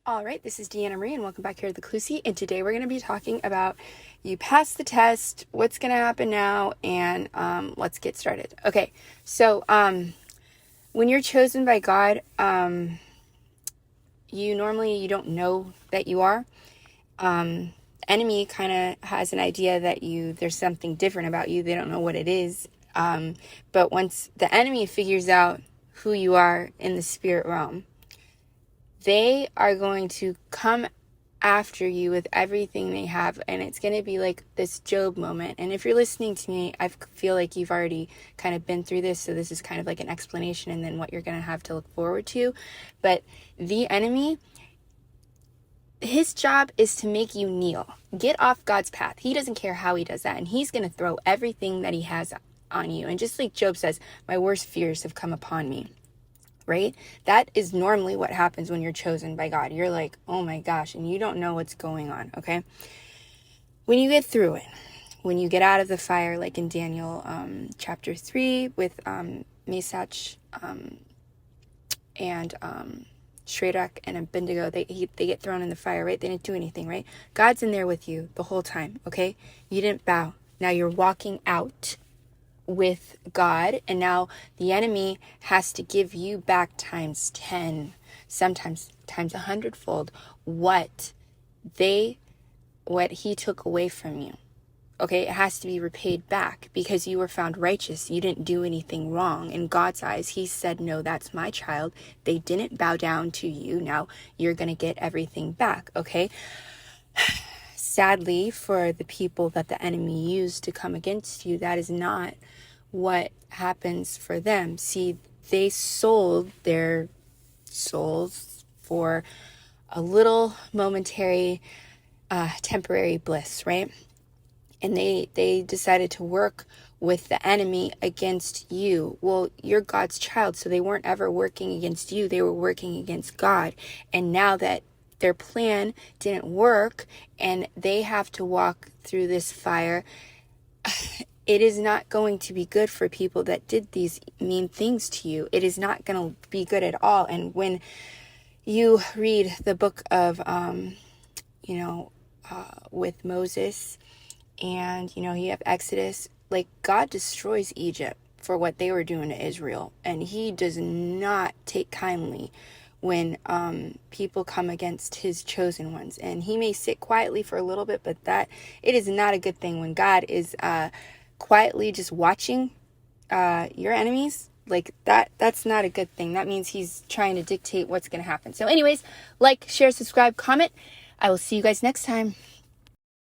All right, this is Deanna Marie, and welcome back here to the Clue Seat. And today we're going to be talking about you passed the test, what's going to happen now, and let's get started. Okay, so when you're chosen by God, you don't know that you are. Enemy kind of has an idea that there's something different about you. They don't know what it is. But once the enemy figures out who you are in the spirit realm, they are going to come after you with everything they have, and it's going to be like this Job moment. And if you're listening to me, I feel like you've already kind of been through this, so this is kind of like an explanation and then what you're going to have to look forward to. But the enemy, his job is to make you kneel. Get off God's path. He doesn't care how he does that, and he's going to throw everything that he has on you. And just like Job says, my worst fears have come upon me. Right? That is normally what happens when you're chosen by God. You're like, oh my gosh, and you don't know what's going on, okay? When you get through it, when you get out of the fire, like in Daniel chapter 3 with Meshach and Shadrach and Abednego, they get thrown in the fire, right? They didn't do anything, right? God's in there with you the whole time, okay? You didn't bow. Now you're walking out with God, and now the enemy has to give you back times 10, sometimes times 100-fold what he took away from you. Okay, it has to be repaid back because you were found righteous. You didn't do anything wrong in God's eyes. He said, no, that's my child. They didn't bow down to you. Now you're going to get everything back, okay? Sadly, for the people that the enemy used to come against you, that is not what happens for them. See, they sold their souls for a little momentary, temporary bliss, right? And they decided to work with the enemy against you. Well, you're God's child, so they weren't ever working against you. They were working against God. And now that their plan didn't work and they have to walk through this fire, it is not going to be good for people that did these mean things to you. It is not going to be good at all. And when you read the book of, with Moses and, you have Exodus, like God destroys Egypt for what they were doing to Israel. And he does not take kindly when people come against his chosen ones. And he may sit quietly for a little bit, but it is not a good thing when God is quietly just watching your enemies. Like that's not a good thing. That means he's trying to dictate what's going to happen. So anyways, like, share, subscribe, comment. I will see you guys next time.